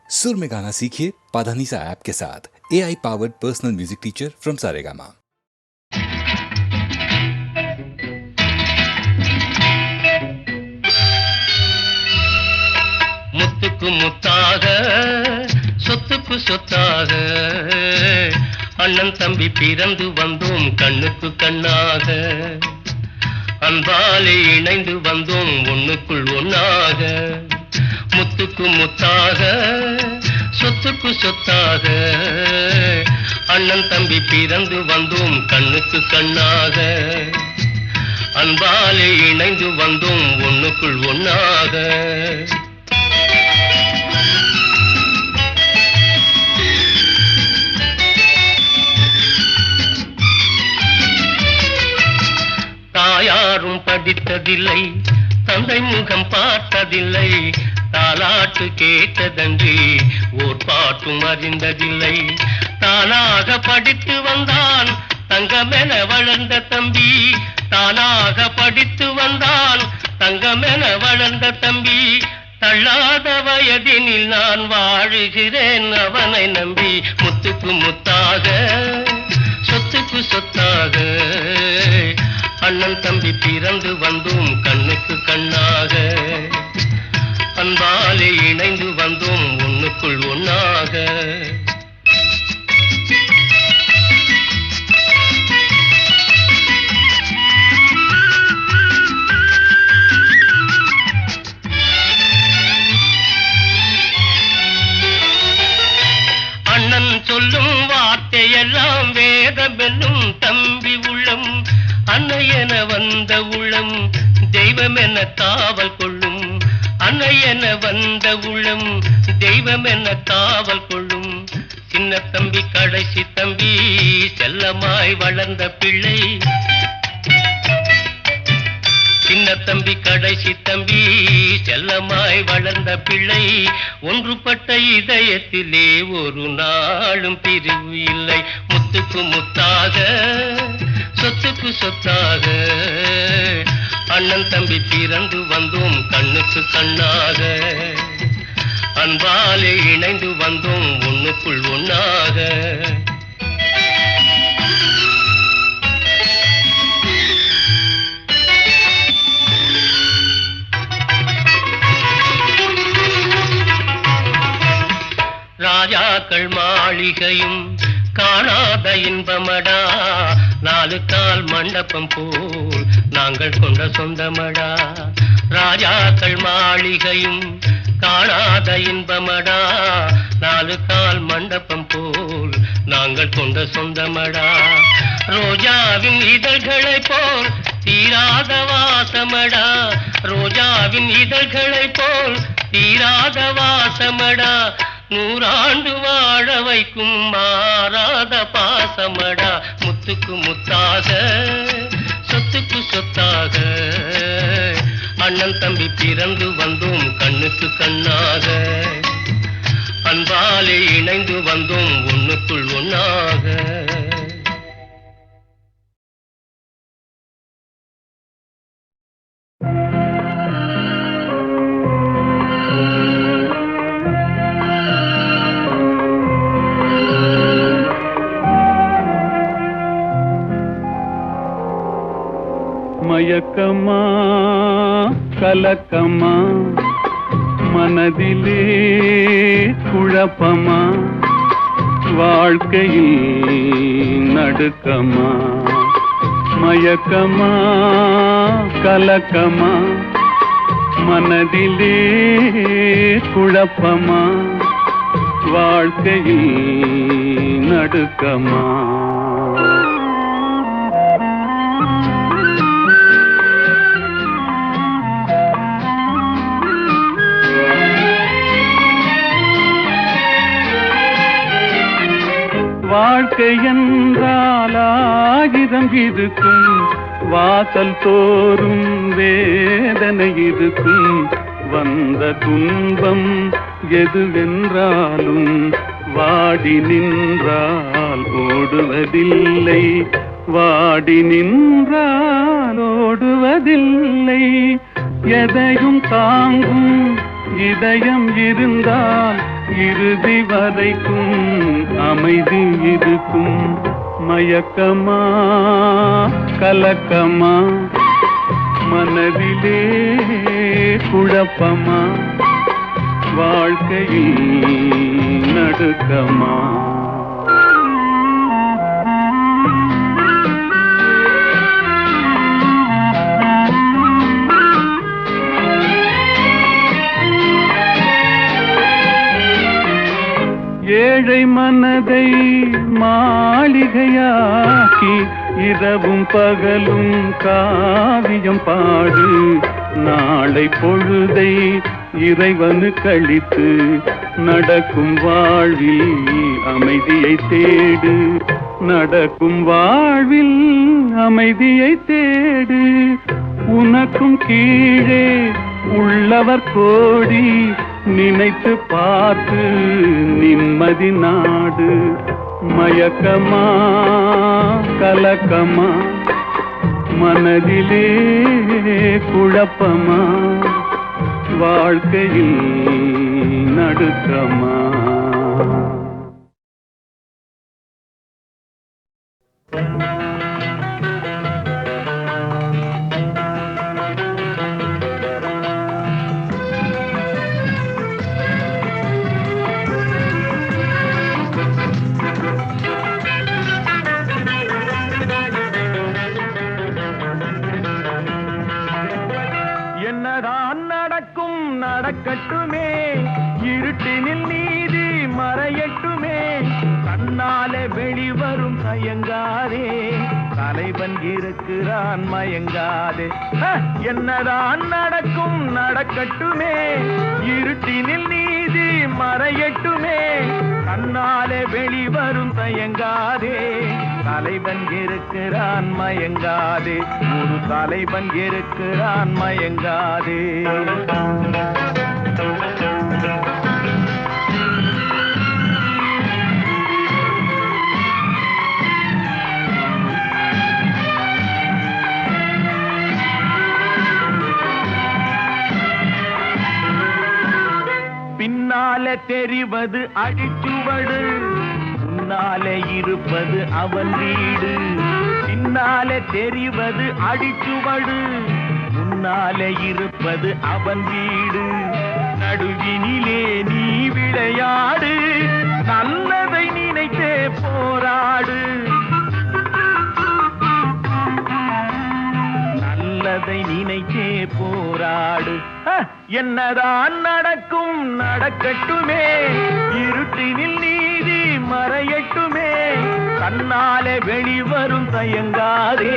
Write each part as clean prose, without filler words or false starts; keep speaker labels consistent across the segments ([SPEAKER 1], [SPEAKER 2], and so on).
[SPEAKER 1] सुर में गाना सीखिए पाधानीसा ऐप के साथ। AI powered personal music teacher from Saregama.
[SPEAKER 2] முத்துக்கு முத்தாக சொத்துக்கு சொத்தாக அண்ணன் தம்பி பிறந்து வந்தோம் கண்ணுக்கு கண்ணாக அன்பாலே இணைந்து வந்தோம் ஒண்ணுக்குள் ஒன்னாக முத்துக்கு முத்தாக சொத்துக்கு சொத்தாக அண்ணன் தம்பி பிறந்து வந்தோம் கண்ணுக்கு கண்ணாக அன்பாலே இணைந்து வந்தோம் ஒண்ணுக்குள் ஒன்னாக தாயாரும் படித்ததில்லை தந்தை முகம் பார்த்ததில்லை தாலாட்டு கேட்டதன்றி ஓர் பாட்டும் அறிந்ததில்லை தானாக படித்து வந்தான் தங்கமென வளர்ந்த தம்பி தானாக படித்து வந்தான் தங்கமென வளர்ந்த தம்பி தள்ளாத வயதினில் நான் வாழுகிறேன் அவனை நம்பி முத்துக்கு முத்தாக சொத்துக்கு சொத்தாக அண்ணன் தம்பி பிறந்து வந்தோம் கண்ணுக்கு கண்ணாக அன்பாலே இணைந்து வந்தோம் ஒண்ணுக்குள் ஒன்னாக அண்ணன் சொல்லும் வார்த்தையெல்லாம் வேதமென்னும் தம்பி உள்ளம் அன்னை என வந்த உள்ளம் தெய்வம் என காவல் கொள்ளும் அன்னை என வந்த உள்ளம் தெய்வம் என காவல் கொள்ளும் சின்ன தம்பி கடைசி தம்பி செல்லமாய் வளர்ந்த பிள்ளை சின்ன தம்பி கடைசி தம்பி செல்லமாய் வளர்ந்த பிள்ளை ஒன்றுபட்ட இதயத்திலே ஒரு நாளும் பிரிவு இல்லை முத்துக்கு முத்தாக சொத்துக்கு சொத்தாக அண்ணன் தம்பி பிறந்து வந்தோம் கண்ணுக்கு கண்ணாக அன்பாலே இணைந்து வந்தோம் ஒண்ணுக்குள் ஒன்னாக ராஜாக்கள் மாளிகையும் காணாத இன்பமடா நாலு கால் மண்டபம் போல் நாங்கள் கொண்ட சொந்தமடா ராஜாக்கள் மாளிகையும் காணாத இன்பமடா நாலு கால் மண்டபம் போல் நாங்கள் கொண்ட சொந்தமடா ரோஜாவின் இதழ்களை போல் தீராத வாசமடா ரோஜாவின் இதழ்களை போல் தீராத வாசமடா நூறாண்டு வாழ வைக்கும் மாறாத பாசமடா முத்துக்கு முத்தாக சொத்துக்கு சொத்தாக அண்ணன் தம்பி பிறந்து வந்தோம் கண்ணுக்கு கண்ணாக அன்பாலே இணைந்து வந்தோம் ஒண்ணுக்குள் ஒன்னாக
[SPEAKER 3] மயக்கமா கலக்கமா மனதிலே குழப்பமா வாழ்க்கையில் நடுக்கமா மயக்கமா கலக்கமா மனதிலே குழப்பமா வாழ்க்கையில் நடுக்கமா வாழ்க்கை என்றால் ஆயிரம் இருக்கும் வாசல் தோறும் வேதனை இருக்கும் வந்த துன்பம் எதுவென்றாலும் வாடி நின்றால் ஓடுவதில்லை வாடி நின்றால் ஓடுவதில்லை எதையும் தாங்கும் இதயம் இருந்தால் இறுதி வரைக்கும் அமைதி இருக்கும். மயக்கமா கலக்கமா மனதிலே குழப்பமா வாழ்க்கையில் நடுக்கமா. ஏழை மனதை மாளிகையாக்கி இரவும் பகலும் காவியம் பாடு. நாளை பொழுதை இறைவனு கழித்து நடக்கும் வாழ்வில் அமைதியை தேடு. நடக்கும் வாழ்வில் அமைதியை தேடு. உனக்கும் கீழே உள்ளவர் கோடி நினைத்து பார்த்து நிம்மதி நாடு. மயக்கமா கலக்கமா மனதிலே குழப்பமா வாழ்க்கையில் நடுக்கமா.
[SPEAKER 4] நடக்கட்டுமே இருட்டினில் நீதி மறையட்டுமே. கண்ணாலே வெளிவரும் தயங்காதே தலைவன் இருக்கிறான் மயங்காதே. என்னதான் நடக்கும் நடக்கட்டுமே இருட்டினில் நீதி மறையட்டுமே. கண்ணாலே வெளிவரும் தயங்காதே தலைவன் இருக்கிறான் மயங்காதே. ஒரு தலைவன் இருக்கிறான் மயங்காதே. பின்னாலே தெரிவது அடிச்சுவடு முன்னாலே இருப்பது அவன் வீடு. பின்னாலே தெரிவது அடிச்சுவடு முன்னாலே இருப்பது அவன் வீடு. நடுவினிலே நீ விளையாடு நல்லதை நினைத்தே போராடு. நல்லதை நினைத்தே போராடு. என்னதான் நடக்கும் நடக்கட்டுமே இருட்டினில் நீதி மறையட்டுமே. கண்ணாலே வெளிவரும் தயங்காதே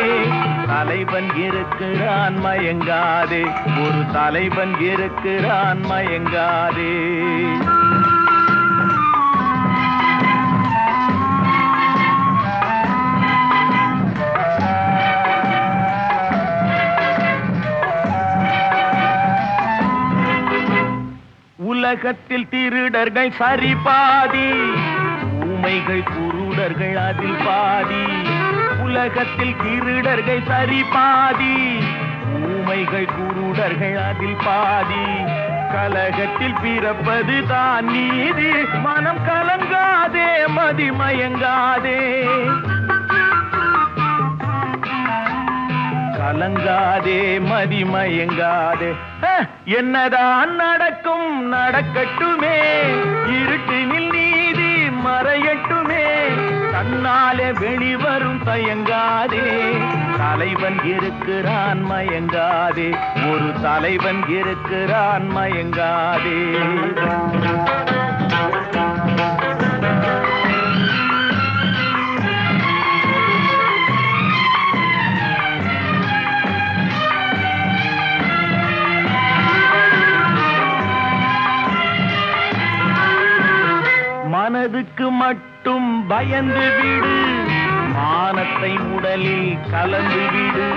[SPEAKER 4] தலைவன் இருக்கிறான் மயங்காதே. ஒரு தலைவன் இருக்கிறான் மயங்காதே. உலகத்தில் திருடர்கள் சரி பாதி ஊமைகள் குருடர்கள் அதில் பாதி. உலகத்தில் திருடர்கள் சரி பாதி ஊமைகள் குருடர்கள் அதில் பாதி. கலகத்தில் பிறப்பது தான் நீதி மனம் கலங்காதே மதிமயங்காதே. கலங்காதே மதிமயங்காதே. என்னதான் நடக்கும் நடக்கட்டுமே இருட்டினில் நீதி மறையட்டுமே. கண்ணாலே வெளிவரும் தயங்காதே தலைவன் இருக்கிறான் மயங்காதே. ஒரு தலைவன் இருக்கிறான் மயங்காதே. மனதுக்கு மட்டும் பயந்து விடு மானத்தை உடலில் கலந்து விடு.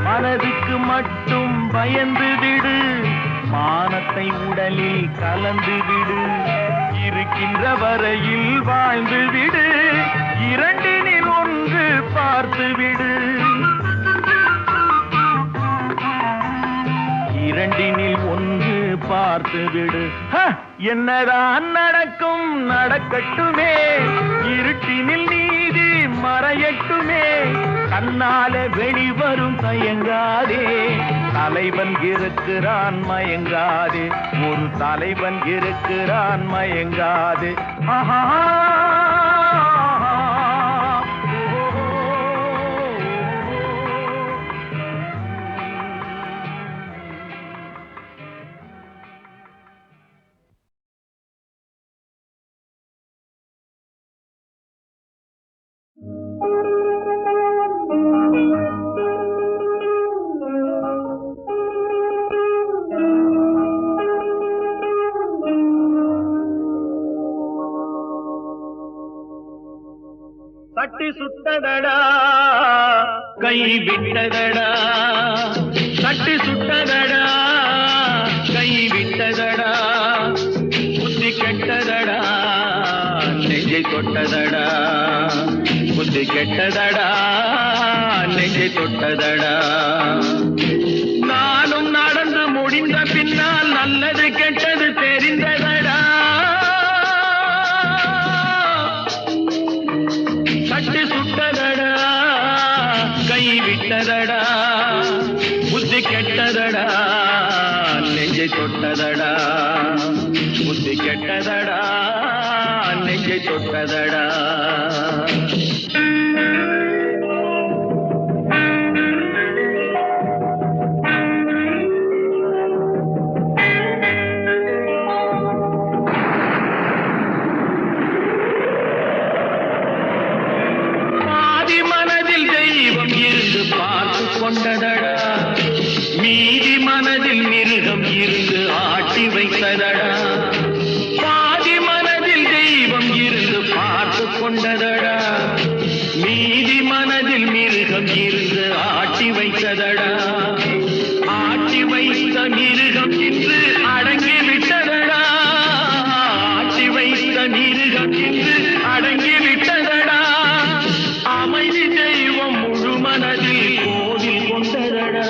[SPEAKER 4] மனதுக்கு மட்டும் பயந்து விடு மானத்தை உடலில் கலந்து விடு. இருக்கின்ற வரையில் வாழ்ந்து விடு இரண்டினில் ஒன்று பார்த்து விடு. இரண்டினில் ஒன்று பார்த்து விடு. என்னதான் நடக்கும் நடக்கட்டுமே, இருட்டினில் நீதி மறையட்டுமே, தன்னாலே வெளிவரும் தயங்காதே, தலைவன் இருக்கிறான் மயங்காதே, ஒரு தலைவன் இருக்கிறான் மயங்காதே. ஆஹா தட்டி சுட்டதடா கை விட்டதடா, தட்டி சுட்டதடா கை விட்டதடா, புத்தி கெட்டதடா நெஞ்சை தொட்டதடா, புத்தி கெட்டதடா நெஞ்சை தொட்டதடா. நானும் நடந்து முடிந்த பின்னால் நல்லது கெட்டது தெரிந்ததடா, தட்டி சுட்டதடா கை விட்டதடா, புத்தி கெட்டதடா நெஞ்சை தொட்டதடா, புத்தி கெட்டதடா நெஞ்சை தொட்டதடா. கொண்டதடா மீதி மனதில் மிருகம் இருந்து ஆட்டி வைத்ததடா, பாதி மனதில் தெய்வம் இருந்து பார்த்து கொண்டதடா, மீதி மனதில் மிருகம் இருந்து ஆட்டி வைத்ததடா, ஆட்டி வைத்த மிருகம் இன்று அடங்கி விட்டதடா, ஆட்டி வைத்த மிருகம் இன்று அடங்கி விட்டதடா, அமைதி தெய்வம் முழு மனதில் கோவில் கொண்டதடா.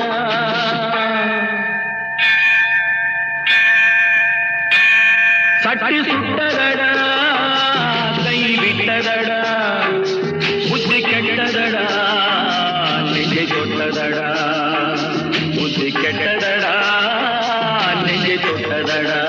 [SPEAKER 4] சட்டி சுட்டதடா கை விட்டதடா, புத்தி கெட்டதடா நெஞ்சை தொட்டதடா, புத்தி கெட்டதடா நெஞ்சை தொட்டதடா.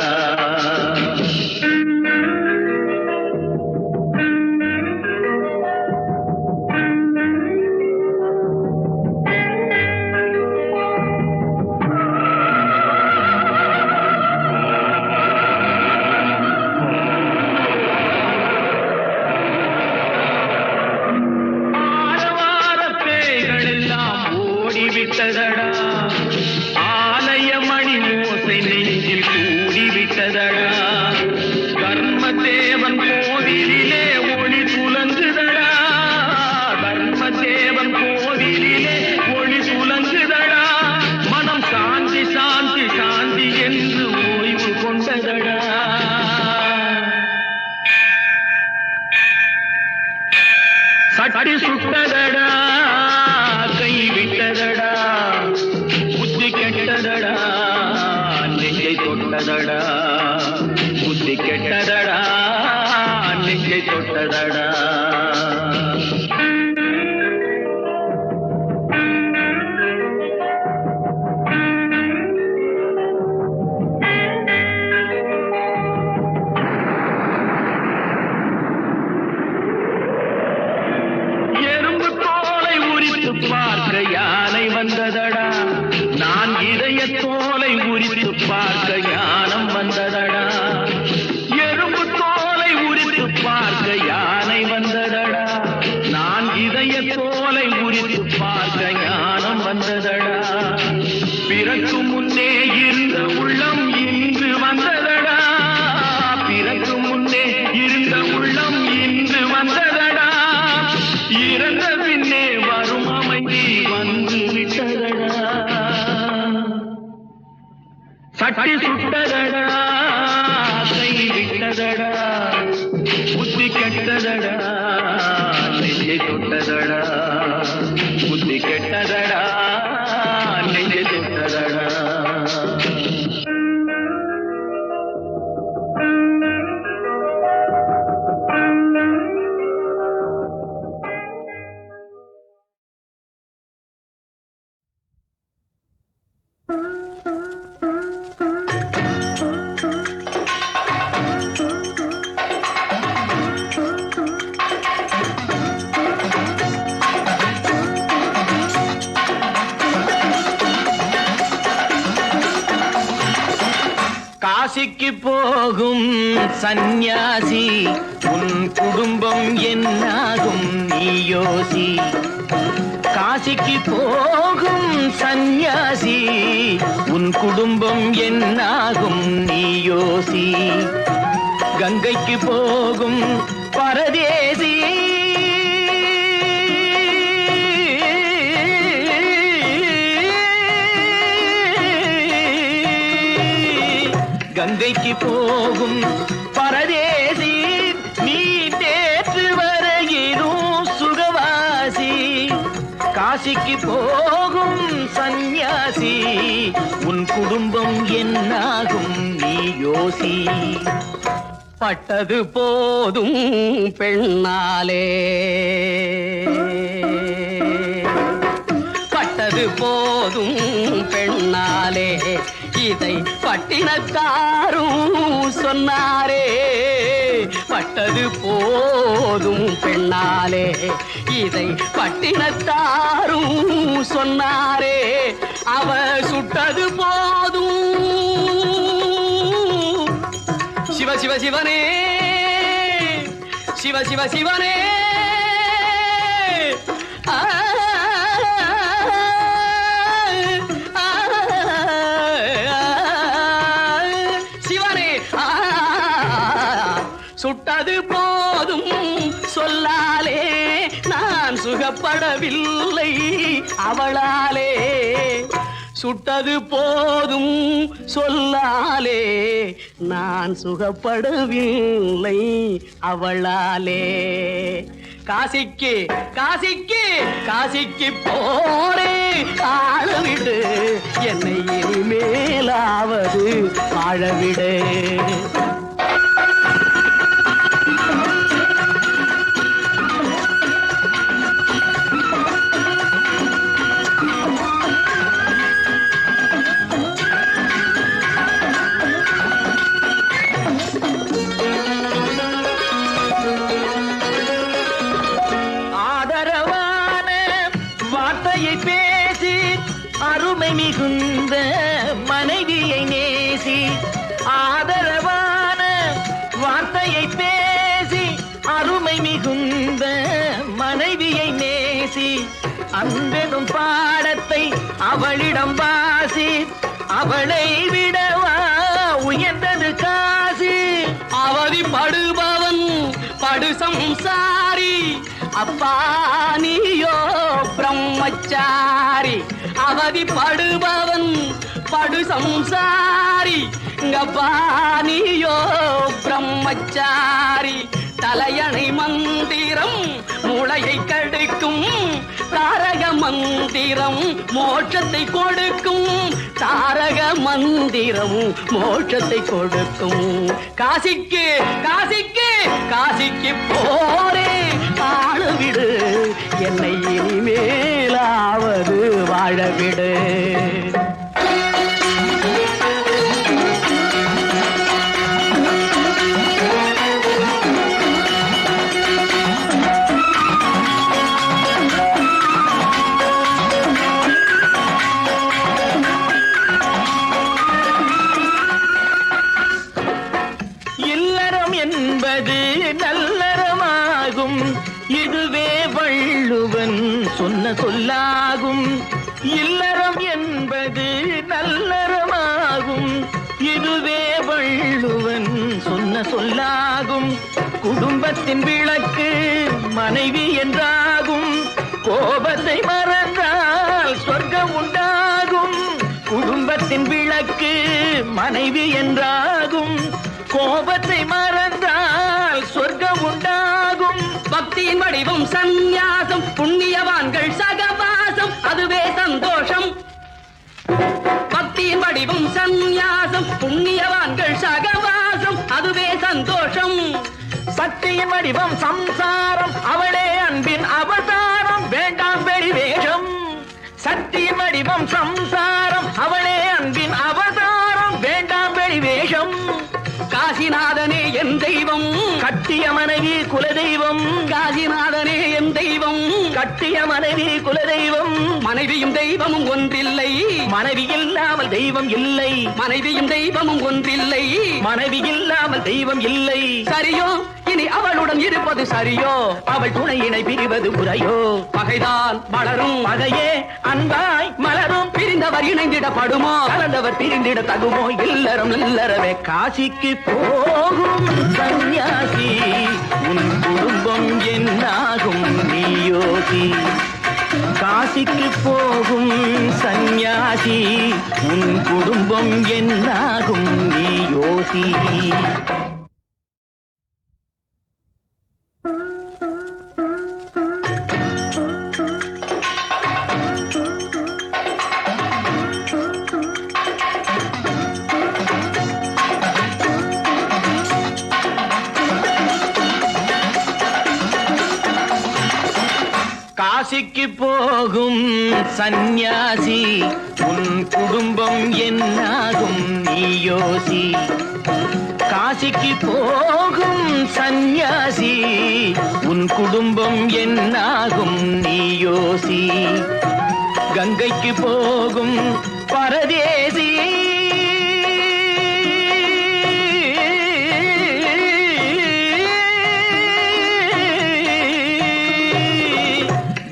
[SPEAKER 4] விட்டதடா ஆலய மணி ஓசை நெஞ்சில் கூடிவிட்டதடா, கர்மதேவன் கோவிலிலே ஒளி துலங்குதடா, கர்மதேவன் கோவிலிலே ஒளி துலங்குதடா, மனம் சாந்தி சாந்தி சாந்தி என்று ஓய்வு கொண்டதடா. சட்டி சுட்டதடா கை விட்டதடா, புத்தி கெட்டதடா நெஞ்சை தொட்டதடா, புத்தி கெட்டதடா நெஞ்சை தொட்டதடா. பார்க்க யானை வந்ததடா, நான் இதய தோலை உரித்து பார்க்க ஞானம் வந்ததடா, எறும்பு தோலை உரித்து பார்க்க யானை வந்ததடா, நான் இதய தோலை உரித்து பார்க்க ஞானம் வந்ததடா, பிறக்கு முன்னே இருந்த உள்ளம் இன்று வந்ததடா, பிறக்கு முன்னே இருந்த உள்ளம் இன்று வந்ததடா, இறந்த பின்னே வரும் அமைதி வந்து விட்டதடா. சட்டி சுட்டதடா கை விட்டதடா, புத்தி கெட்டதடா நெஞ்சை தொட்டதடா, புத்தி கெட்டதடா நெஞ்சை தொட்டதடா. காசிக்கு போகும் சந்நியாசி உன் குடும்பம் என்னாகும் நீ யோசி. காசிக்கு போகும் சந்நியாசி உன் குடும்பம் என்னாகும் நீ யோசி. கங்கைக்கு போகும் பரதேசி கங்கைக்கு போகும் பரதேசி நீ தேற்று வரையிலும் சுகவாசி. காசிக்கு போகும் சந்நியாசி உன் குடும்பம் என்னாகும் நீ யோசி.
[SPEAKER 2] பட்டது போதும் பெண்ணாலே, பட்டது போதும் பெண்ணாலே, இதை பட்டினத்தாரும் சொன்னாரே. பட்டது போதும் பெண்ணாலே, இதை பட்டினத்தாரும் சொன்னாரே. அவ சுட்டது போதும் சிவ சிவ சிவனே, சிவ சிவ சிவனே. சிவனே சுட்டது போதும் சொல்லாலே, நான் சுகப்படவில்லை அவளாலே. சுட்டது போதும் சொல்லாலே, நான் சுகப்படவில்லை அவளாலே. காசிக்கு காசிக்கு காசிக்கு போரே ஆளவிடு, என்னை இனிமேலாவது வாழவிடு.
[SPEAKER 4] பேசி அருமை மிகுந்த மனைவியை நேசி. ஆதரவான வார்த்தையை பேசி அருமை மிகுந்த மனைவியை நேசி. அன்பெனும் பாடத்தை அவளிடம் வாசி, அவளை விடவா உயர்ந்தது காசி. அவதிப்படுபவன் படு சம்சாரி, அப்பா நீயோ பிரம்மச்சாரி. அவதிப்படுபவன் படு சம்சாரி, அப்பா நீயோ பிரம்மச்சாரி. தலையணை மந்திரம் மூளையை கெடுக்கும், தாரக மந்திரம் மோட்சத்தை கொடுக்கும். தாரக மந்திரம் மோட்சத்தை கொடுக்கும். காசிக்கு காசிக்கு காசிக்கு போரே ஆளவிடு, என்னை இனிமேலாவது வாழவிடு. என்பது நல்லறமாகும், இதுவே வள்ளுவன் சொன்ன சொல்லாகும். இல்லறம் என்பது நல்லறமாகும், இதுவே வள்ளுவன் சொன்ன சொல்லாகும். குடும்பத்தின் விளக்கு மனைவி என்றாகும், கோபத்தை மறந்தால் சொர்க்கம் உண்டாகும். குடும்பத்தின் விளக்கு மனைவி என்றாகும், கோபத்தை மறந்தால் சொர்க்கம் உண்டாகும். பக்தியின் வடிவம் சந்நியாசம், புண்ணியவான்கள் சகவாசம், அதுவே சந்தோஷம். பக்தியின் வடிவம் சந்நியாசம், புண்ணியவான்கள் சகவாசம், அதுவே சந்தோஷம். சக்தியின் வடிவம் சம்சாரம், அவளே அன்பின் அவதாரம், வேண்டாம் வெளிவேஷம். சக்தியின் வடிவம் சம்சாரம், அவளே அன்பின் அவதாரம், வேண்டாம் வெளிவேஷம். காசிநாதனே என் தெய்வம், கட்டிய மனைவி குலதெய்வம், காசிநாதனே என் தெய்வம், கட்டிய மனைவி குலதெய்வம், மனைவியும் தெய்வமும் ஒன்றில்லை, மனைவி இல்லாமல் தெய்வம் இல்லை, மனைவியும் தெய்வமும் ஒன்றில்லை, மனைவி இல்லாமல் தெய்வம் இல்லை. சரியோ இனி அவளுடன் இருப்பது சரியோ, அவள் துணையினை பிரிவது முறையோ, பகைதான் வளரும் பகையே அன்பாய் மலரும், பிரிந்தவர் இணைந்திடப்படுமோ, கலந்தவர் பிரிந்திட தகுமோ, இல்லறம் இல்லறவே. காசிக்கு போகும் சன்னியாசி உன் குடும்பம் என்னாகும் நீயோசி, காசிக்கு போகும் சன்னியாசி உன் குடும்பம் என்னாகும் நீயோசி. காசிக்கு போகும் சந்நியாசி உன் குடும்பம் என்னாகும் நீயோசி, காசிக்கு போகும் சந்நியாசி உன் குடும்பம் என்னாகும் நீயோசி, கங்கைக்கு போகும் பரதேசி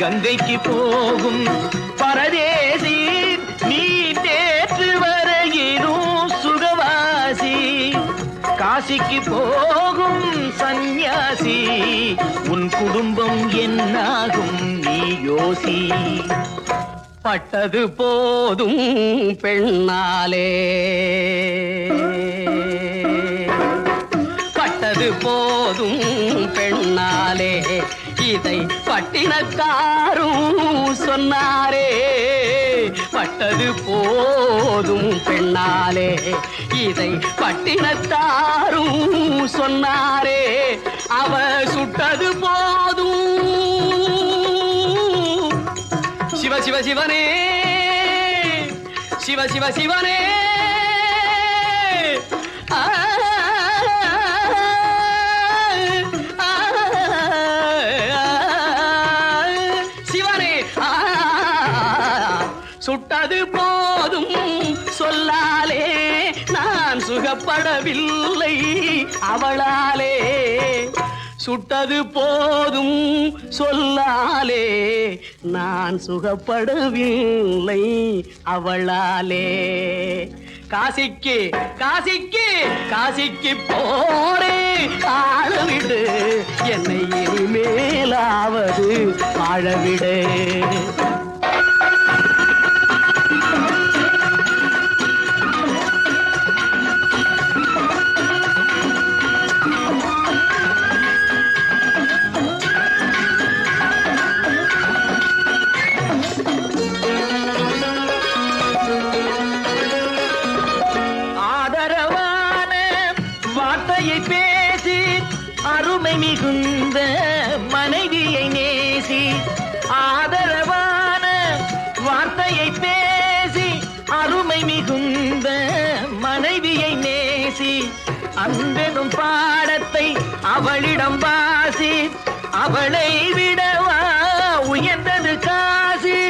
[SPEAKER 4] கங்கைக்கு போகும் பரதேசி நீ தேற்று வரையிலும் சுகவாசி, காசிக்கு போகும் சந்நியாசி உன் குடும்பம் என்னாகும் நீயோசி. பட்டது போதும் பெண்ணாலே, பட்டது போதும் பெண்ணாலே, இதை பட்டினக்காரும் சொன்னாரே, பட்டது போதும் பெண்ணாலே, இதை பட்டினத்தாரும் சொன்னாரே, அவ சுட்டது போதும் சிவ சிவ சிவனே, சிவ சிவ சிவனே, சுட்டது போதும் சொல்லாலே நான் சுகப்படவில்லை அவளாலே, சுட்டது போதும் சொல்லாலே நான் சுகப்படவில்லை அவளாலே. காசிக்கு காசிக்கு காசிக்கு போரே ஆளவிடு, என்னை இனிமேலாவது வாழவிடு. அருமை மிகுந்த மனைவியை நேசி, ஆதரவான வார்த்தையை பேசி, அருமை மிகுந்த மனைவியை நேசி, அன்பெனும் பாடத்தை அவளிடம் வாசி, அவளை விடவா உயர்ந்தது காசி,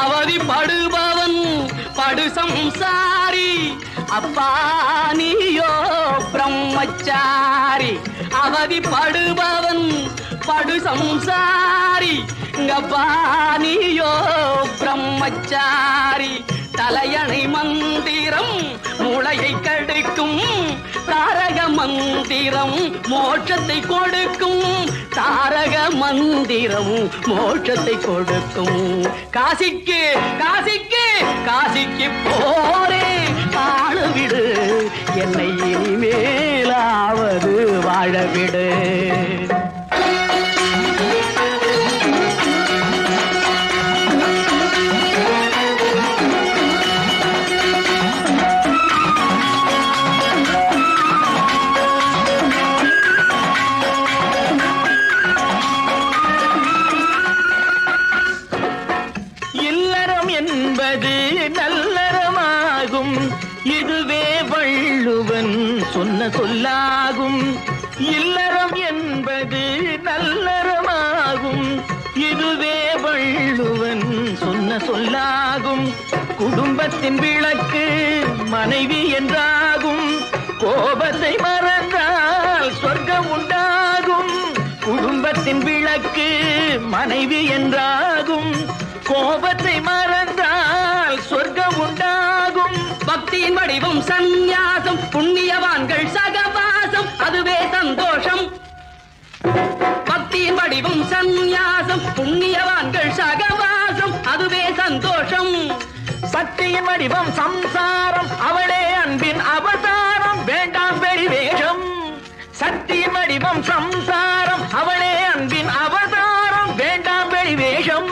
[SPEAKER 4] அவதிப்படுபவன் படு சம்சாரி, அப்பா நீயோ பிரம்மச்சாரி, அவதிப்படுபவன் படு சம்சாரி, அப்பா நீயோ பிரம்மச்சாரி, தலையணை மந்திரம் மூளையை கெடுக்கும், தாரக மந்திரம் மோட்சத்தை கொடுக்கும், தாரக மந்திரம் மோட்சத்தை கொடுக்கும். காசிக்கு காசிக்கு காசிக்கு போரே ஆளவிடு, என்னை இனிமேலாவது வாழவிடு. என்பது நல்லறமாகும், இதுவே வள்ளுவன் சொன்ன சொல்லாகும். இல்லறம் என்பது நல்லறமாகும், இதுவே வள்ளுவன் சொன்ன சொல்லாகும். குடும்பத்தின் விளக்கு மனைவி என்றாகும், கோபத்தை மறந்தால் சொர்க்கம் உண்டாகும். குடும்பத்தின் விளக்கு மனைவி என்றாகும், கோபத்தை மறந்தால் சொர்க்கம் உண்டாகும்.
[SPEAKER 5] பக்தியின் வடிவம் சந்நியாசம், புண்ணியவான்கள் சகவாசம், அதுவே சந்தோஷம். பக்தியின் வடிவம் சந்நியாசம், புண்ணியவான்கள் சகவாசம், அதுவே சந்தோஷம்.
[SPEAKER 4] சக்தியின் வடிவம் சம்சாரம், அவளே அன்பின் அவதாரம், வேண்டாம் வெளிவேஷம். சக்தியின் வடிவம் சம்சாரம், அவளே அன்பின் அவதாரம், வேண்டாம் வெளிவேஷம்.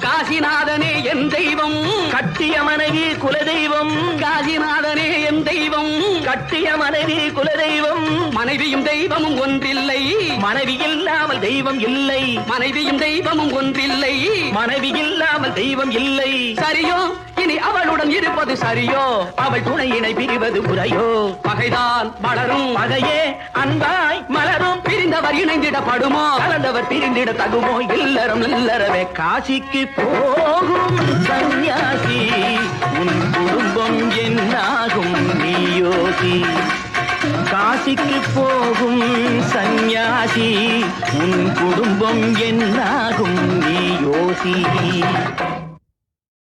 [SPEAKER 5] காசிநாதனே என் தெய்வம்,
[SPEAKER 4] கட்டிய மனைவி குலதெய்வம்.
[SPEAKER 5] காசிநாதனே என் தெய்வம்,
[SPEAKER 4] கட்டிய மனைவி குலதெய்வம்.
[SPEAKER 5] மனைவியும் தெய்வமும் ஒன்றில்லை,
[SPEAKER 4] மனைவி இல்லாமல் தெய்வம் இல்லை.
[SPEAKER 5] மனைவியும் தெய்வமும் ஒன்றில்லை.
[SPEAKER 4] மனைவி இல்லாமல் தெய்வம் இல்லை.
[SPEAKER 5] சரியோ இனி அவளுடன் இருப்பது சரியோ,
[SPEAKER 4] அவள் துணையினை பிரிவது முறையோ.
[SPEAKER 5] பகைதான் வளரும்,
[SPEAKER 4] பகையே அன்பாய் மலரும்.
[SPEAKER 5] பிரிந்தவர் இணைந்திடப்படுமோ,
[SPEAKER 4] கலந்தவர் பிரிந்திட தகுமோ. இல்லறம் இல்லறவே காசிக்கு போகும் சந்நியாசி, உன் குடும்பம் என்னாகும் நீயோசி. காசிக்கு போகும் சந்நியாசி, உன் குடும்பம் என்னாகும் நீயோசி.